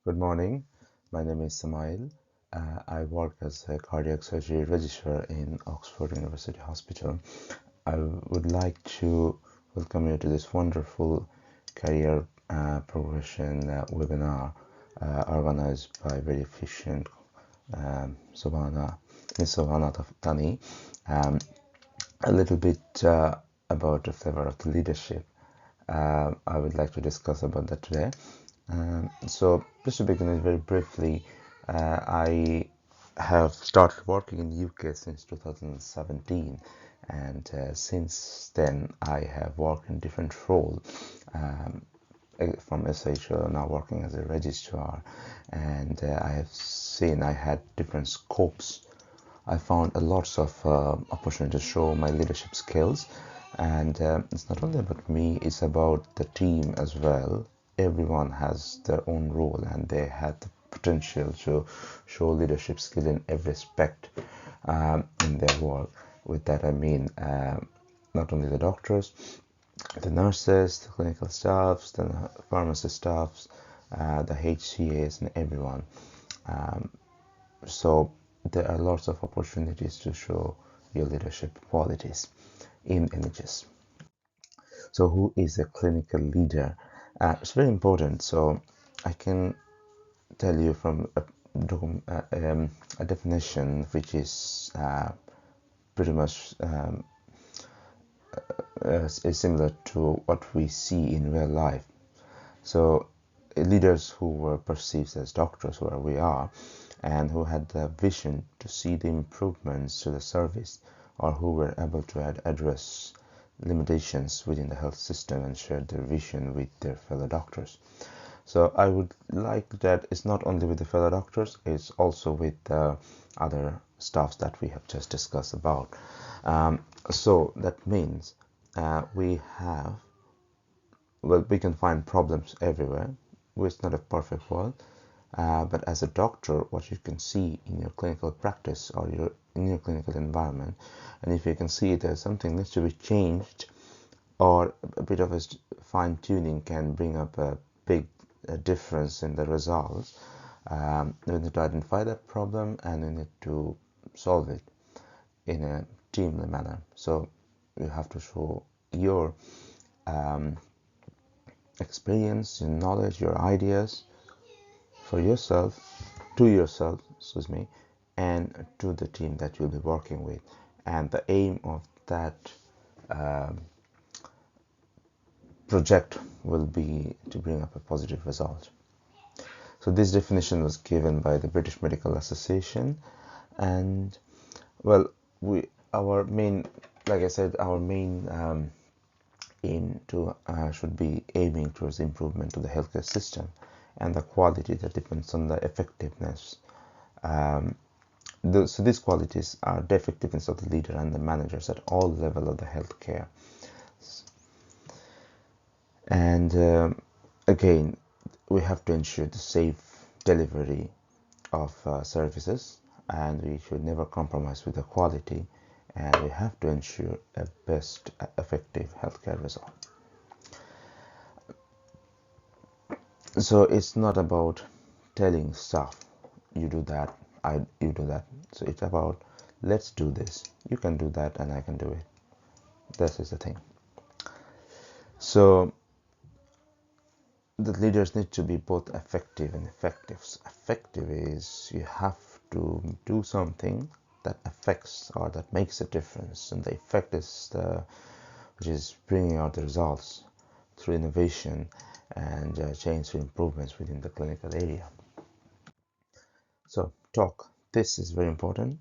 Good morning. My name is Samail. I work as a cardiac surgery registrar in Oxford University Hospital. I would like to welcome you to this wonderful career progression webinar organized by very efficient Miss Subhana Tani. A little bit about the flavor of the leadership. I would like to discuss about that today. So just to begin with very briefly, I have started working in the UK since 2017, and since then I have worked in different roles, from SHO, now working as a registrar, and I have seen I had different scopes. I found a lots of opportunity to show my leadership skills, and it's not only about me, it's about the team as well. Everyone has their own role and they have the potential to show leadership skill in every aspect in their work. With that I mean not only the doctors, the nurses, the clinical staffs, the pharmacy staffs, the HCAs and everyone. So there are lots of opportunities to show your leadership qualities in NHS. So who is a clinical leader? It's very important. So I can tell you from a definition which is pretty much is similar to what we see in real life. So leaders who were perceived as doctors, where we are, and who had the vision to see the improvements to the service, or who were able to address limitations within the health system and share their vision with their fellow doctors. So I would like that it's not only with the fellow doctors, it's also with the other staffs that we have just discussed about. So that means we can find problems everywhere. It's not a perfect world, but as a doctor, what you can see in your clinical practice or in your clinical environment, and if you can see there's something needs to be changed, or a bit of a fine tuning can bring up a big difference in the results. We need to identify that problem and we need to solve it in a teamly manner. So you have to show your experience, your knowledge, your ideas for yourself, excuse me, and to the team that you'll be working with. And the aim of that project will be to bring up a positive result. So this definition was given by the British Medical Association, and well, our main, like I said, our main aim to should be aiming towards improvement to the healthcare system, and the quality that depends on the effectiveness. So these qualities are the effectiveness of the leader and the managers at all levels of the healthcare. And again, we have to ensure the safe delivery of services, and we should never compromise with the quality, and we have to ensure a best effective healthcare result. So it's not about telling staff you do that, you do that. So it's about let's do this, you can do that and I can do it. This is the thing. So the leaders need to be both effective and effective. So effective is you have to do something that affects or that makes a difference, and the effect is which is bringing out the results through innovation and change through improvements within the clinical area. So this is very important.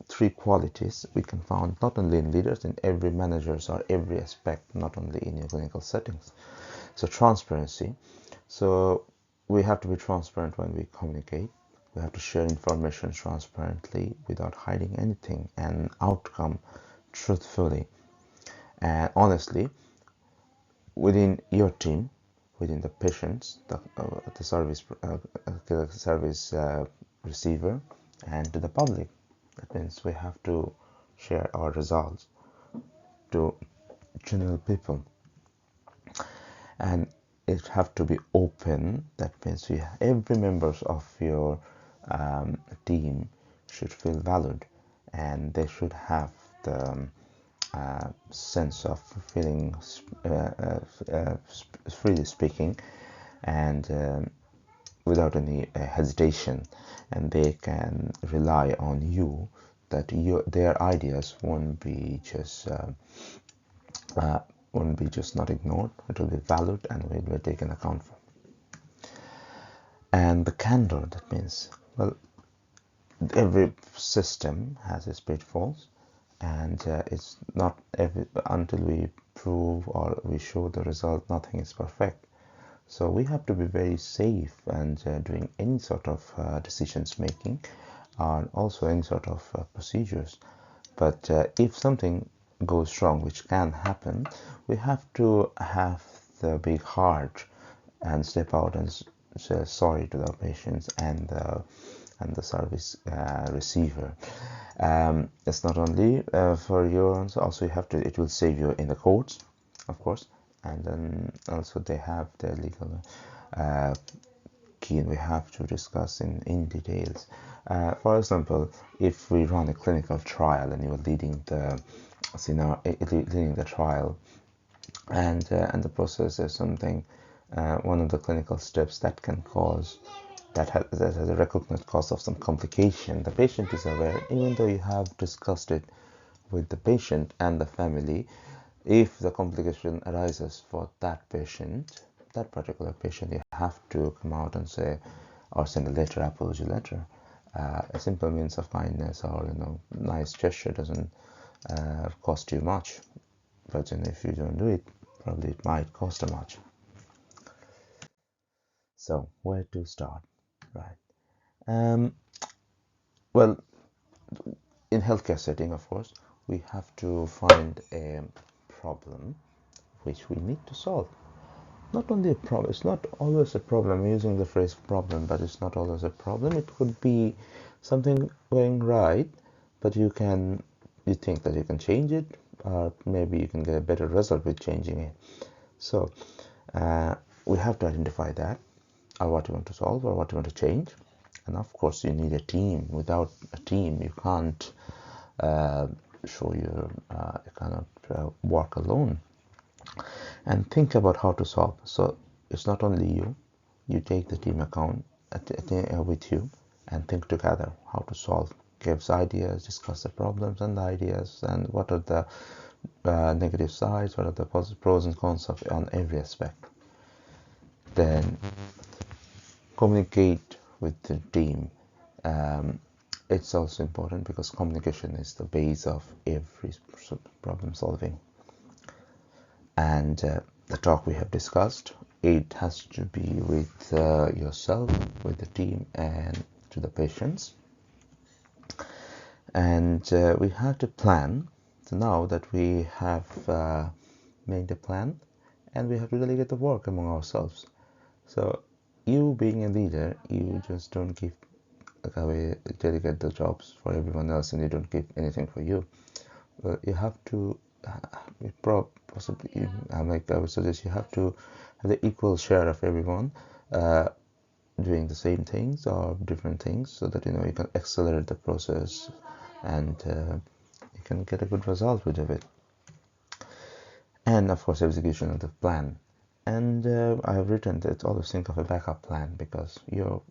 3 qualities we can find not only in leaders, in every managers or every aspect, not only in your clinical settings. So transparency. So we have to be transparent when we communicate. We have to share information transparently without hiding anything, and outcome truthfully and honestly within your team, within the patients, the service receiver, and to the public. That means we have to share our results to general people. And it have to be open. That means every members of your team should feel valued, and they should have the sense of feeling freely speaking, and without any hesitation, and they can rely on you, that their ideas won't be just not ignored. It will be valued and will be taken account for. And the candor, that means, well, every system has its pitfalls, and it's not until we prove or we show the result, nothing is perfect. So we have to be very safe and doing any sort of decisions making, and also any sort of procedures. But if something goes wrong, which can happen, we have to have the big heart and step out and say sorry to the patients and the service receiver. It's not only for your own, also you have to, it will save you in the courts, of course, and then also they have their legal key, and we have to discuss in details. For example, if we run a clinical trial and you are leading the trial, and the process is something, one of the clinical steps that can cause, that has a recognized cause of some complication. The patient is aware, even though you have discussed it with the patient and the family. If the complication arises for that patient, that particular patient, you have to come out and say, or send a letter, apology letter. A simple means of kindness, or nice gesture doesn't cost you much, but if you don't do it, probably it might cost much. So where to start, right? Well, in healthcare setting, of course, we have to find a problem which we need to solve. Not only a problem, it's not always a problem. I'm using the phrase problem, but it's not always a problem. It could be something going right, but you think that you can change it, or maybe you can get a better result with changing it. So we have to identify that, or what you want to solve, or what you want to change. And of course, you need a team. Without a team, you can't you cannot work alone. And think about how to solve. So it's not only you take the team account with you, and think together how to solve. Gives ideas, discuss the problems and the ideas, and what are the negative sides, what are the pros and cons on every aspect. Then communicate with the team. It's also important, because communication is the base of every problem solving. And the talk we have discussed, it has to be with yourself, with the team, and to the patients. And we have to plan. So now that we have made the plan, and we have to delegate the work among ourselves. So you being a leader, you just don't delegate the jobs for everyone else, and you don't keep anything for you. But you have to possibly, I would suggest, you have to have the equal share of everyone doing the same things or different things, so that you can accelerate the process, and you can get a good result with it. And of course, execution of the plan. And I have written that always think of a backup plan, because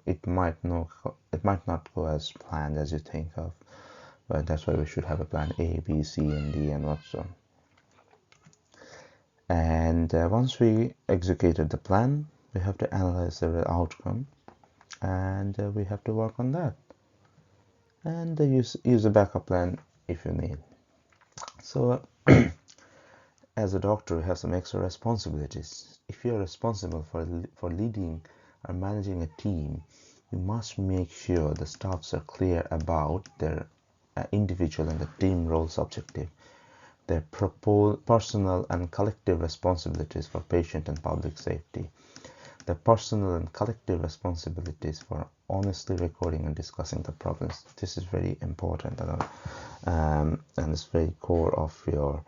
it might not go as planned as you think of. But that's why we should have a plan A, B, C, and D, and what's. And once we executed the plan, we have to analyze the outcome, and we have to work on that, and use a backup plan if you need. So as a doctor, you have some extra responsibilities. If you're responsible for leading or managing a team, you must make sure the staffs are clear about their individual and the team roles objective, their personal and collective responsibilities for patient and public safety, their personal and collective responsibilities for honestly recording and discussing the problems. This is very important, and it's very core of your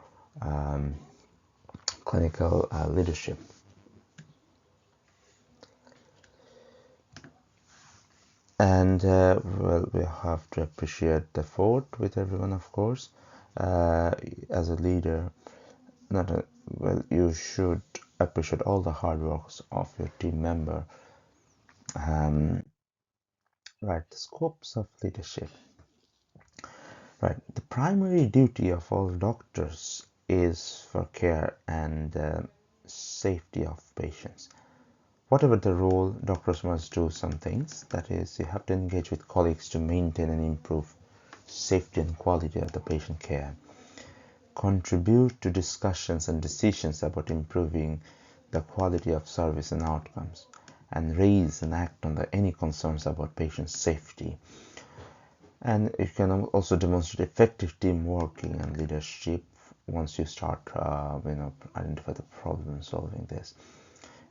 clinical leadership. And well, we have to appreciate the effort with everyone, of course. As a leader, not a, well, you should appreciate all the hard works of your team member. Right, the scopes of leadership. Right, the primary duty of all doctors is for care and safety of patients. Whatever the role, doctors must do some things. That is, you have to engage with colleagues to maintain and improve safety and quality of the patient care. Contribute to discussions and decisions about improving the quality of service and outcomes, and raise and act on any concerns about patient safety. And you can also demonstrate effective team working and leadership once you start, identify the problem solving this.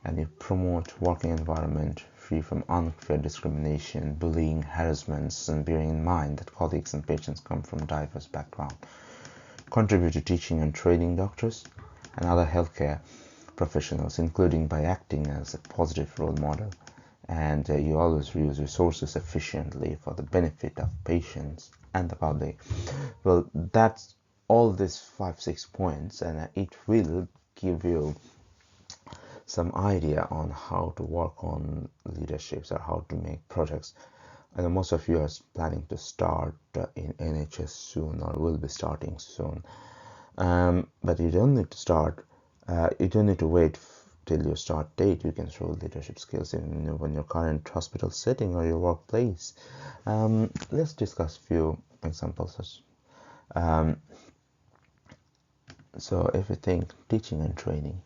And you promote working environment free from unfair discrimination, bullying, harassments, and bearing in mind that colleagues and patients come from diverse backgrounds. Contribute to teaching and training doctors and other healthcare professionals, including by acting as a positive role model. And you always use resources efficiently for the benefit of patients and the public. Well, that's all these 5-6 points, and it will give you some idea on how to work on leaderships or how to make projects. I know most of you are planning to start in NHS soon or will be starting soon, but you don't need to start. You don't need to wait till your start date. You can show leadership skills in your current hospital setting or your workplace. Let's discuss a few examples. So if you think teaching and training,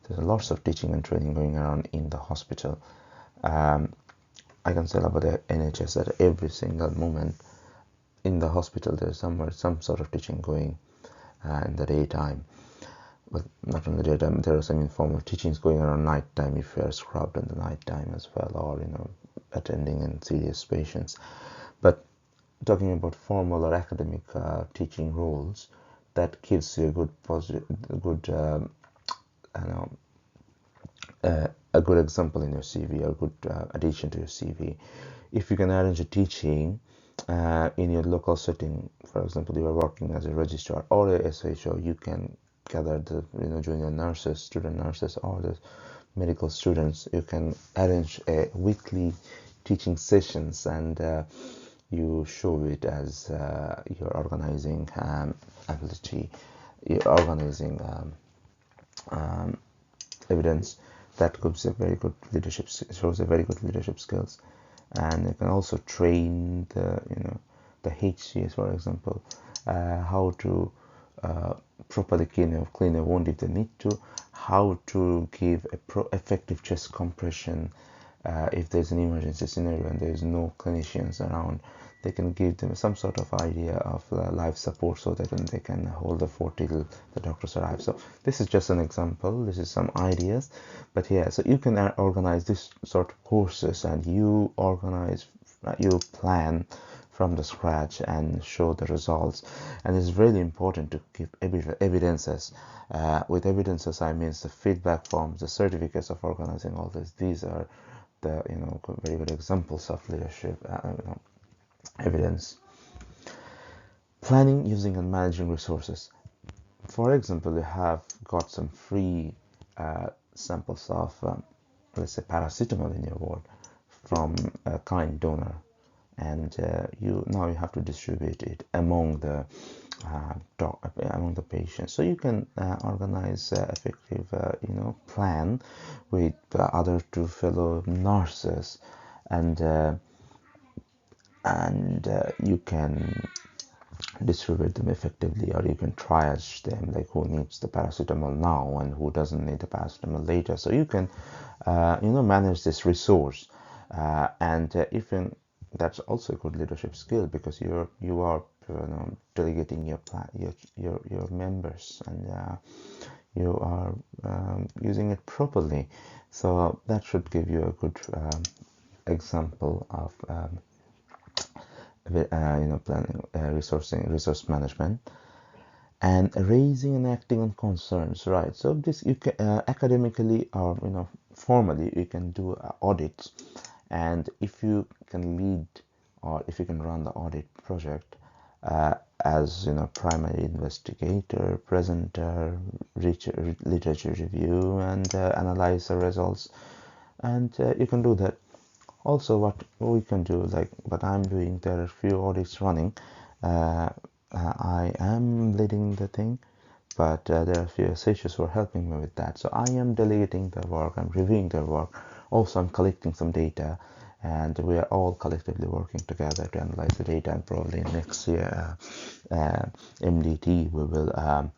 there's lots of teaching and training going around in the hospital. I can say about the NHS that every single moment in the hospital there's some sort of teaching going in the daytime. But not in the daytime, there are some informal teachings going around night time if you are scrubbed in the night time as well, or attending in serious patients. But talking about formal or academic teaching roles, that gives you a good example in your CV, or a good addition to your CV. If you can arrange a teaching in your local setting, for example, you are working as a registrar or a SHO, you can gather the junior nurses, student nurses, or the medical students. You can arrange a weekly teaching sessions, and you show it as your organizing ability, your organizing evidence. That gives a very good leadership, shows a very good leadership skills. And you can also train the HCS, for example, how to properly clean a wound if they need to, how to give effective chest compression if there's an emergency scenario and there's no clinicians around. They can give them some sort of idea of life support so that they can hold the fort till the doctors arrive. So this is just an example. This is some ideas, but yeah, so you can organize this sort of courses, and you plan from the scratch and show the results. And it's really important to give evidences. With evidences, I mean the feedback forms, the certificates of organizing all this. These are the very good examples of leadership evidence. Planning, using and managing resources. For example, you have got some free samples of let's say paracetamol in your ward from a kind donor, and you have to distribute it among the patients. So you can organize effective plan with other two fellow nurses, and you can distribute them effectively, or you can triage them, like who needs the paracetamol now and who doesn't need the paracetamol later. So you can manage this resource, and even that's also a good leadership skill, because you are delegating your your members, and you are using it properly. So that should give you a good example of planning, resource management, and raising and acting on concerns. Right. So this you can academically or formally you can do audits And if you can lead, or if you can run the audit project as primary investigator, presenter, literature review, and analyze the results, and you can do that. Also, what we can do, like what I'm doing, there are a few audits running. I am leading the thing, but there are a few associates who are helping me with that. So I am delegating their work, I'm reviewing their work. Also, I'm collecting some data, and we are all collectively working together to analyze the data. And probably next year, MDT, we will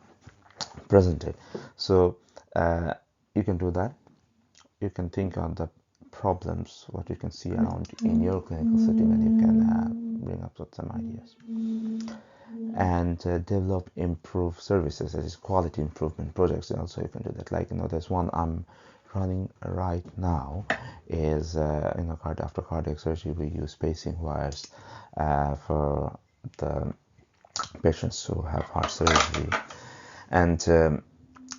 present it. So you can do that. You can think on the problems, what you can see around in your clinical setting, and you can bring up with some ideas. And develop, improve services, that is quality improvement projects. And also you can do that. Like there's one I'm running right now, is after cardiac surgery we use pacing wires for the patients who have heart surgery. And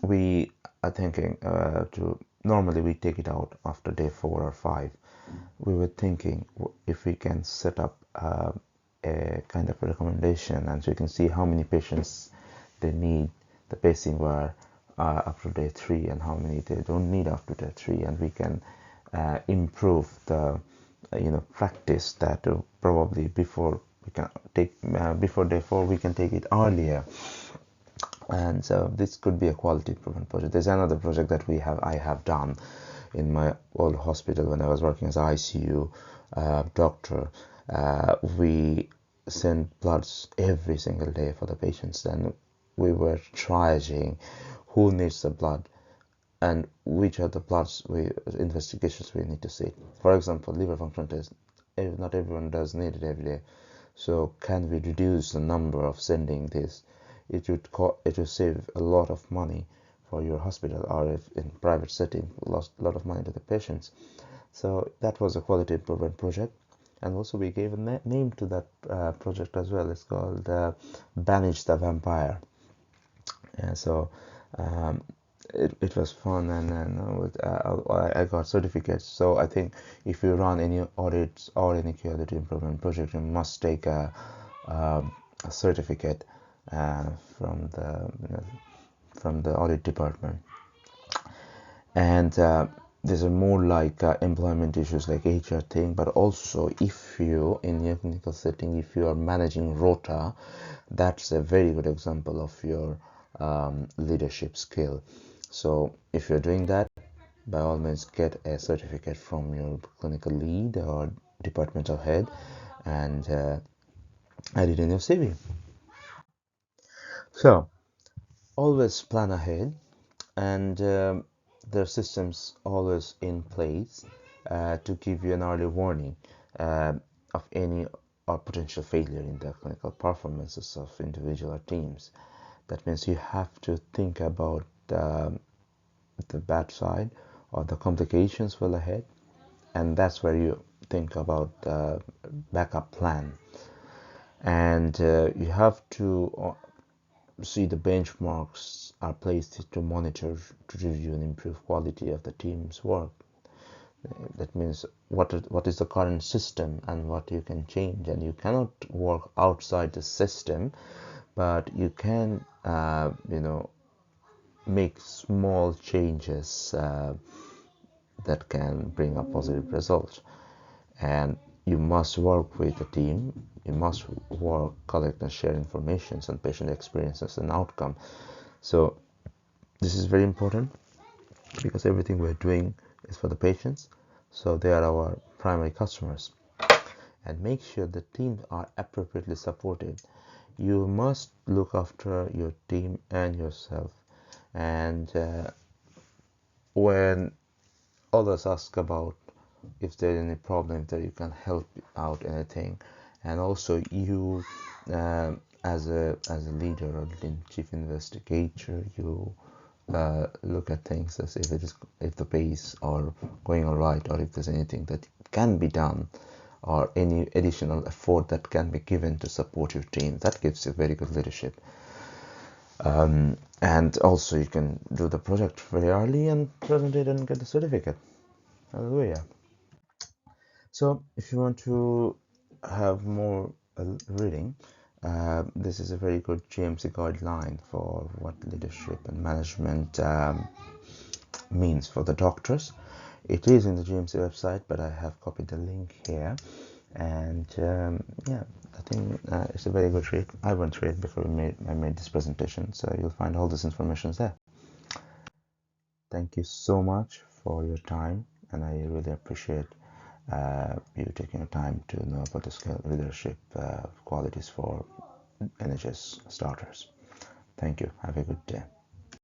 we are thinking to normally we take it out after day 4 or 5. We were thinking if we can set up a kind of a recommendation, and so you can see how many patients they need the pacing wire up to day 3, and how many they don't need after day 3, and we can improve the practice that probably before we can take before day 4 we can take it earlier. And so this could be a quality improvement project. There's another project that I have done in my old hospital when I was working as ICU doctor. We sent bloods every single day for the patients, and we were triaging who needs the blood and which are the bloods investigations we need to see. For example, liver function test, not everyone does need it every day. So can we reduce the number of sending this? It would save a lot of money for your hospital, or if in private setting, lost a lot of money to the patients. So that was a quality improvement project. And also we gave a name to that project as well. It's called Banish the Vampire. And so it was fun, and I got certificates. So I think if you run any audits or any quality improvement project, you must take a certificate from the audit department. And these are more like employment issues, like HR thing, but also if you in your clinical setting, if you are managing rota, that's a very good example of your leadership skill. So if you're doing that, by all means get a certificate from your clinical lead or departmental head, and add it in your CV. So always plan ahead, and their systems always in place to give you an early warning of any or potential failure in the clinical performances of individual teams. That means you have to think about the bad side or the complications well ahead, and that's where you think about the backup plan. And you have to see the benchmarks are placed to monitor, to review and improve quality of the team's work. That means what is the current system and what you can change, and you cannot work outside the system, but you can make small changes that can bring a positive result. And you must work with a team, you must work, collect and share information on patient experiences and outcome. So this is very important, because everything we're doing is for the patients, so they are our primary customers. And make sure the teams are appropriately supported. You must look after your team and yourself. And when others ask about if there's any problem that you can help out anything, and also you as a leader or chief investigator, you look at things as if the pace are going all right, or if there's anything that can be done, or any additional effort that can be given to support your team. That gives you very good leadership. And also you can do the project very early and present it and get the certificate. Hallelujah. So if you want to have more reading, this is a very good GMC guideline for what leadership and management means for the doctors. It is in the GMC website, but I have copied the link here. And yeah, I think it's a very good read. I went through it before I made this presentation, so you'll find all this information there. Thank you so much for your time, and I really appreciate you taking your time to know about the skill leadership qualities for NHS starters. Thank you. Have a good day.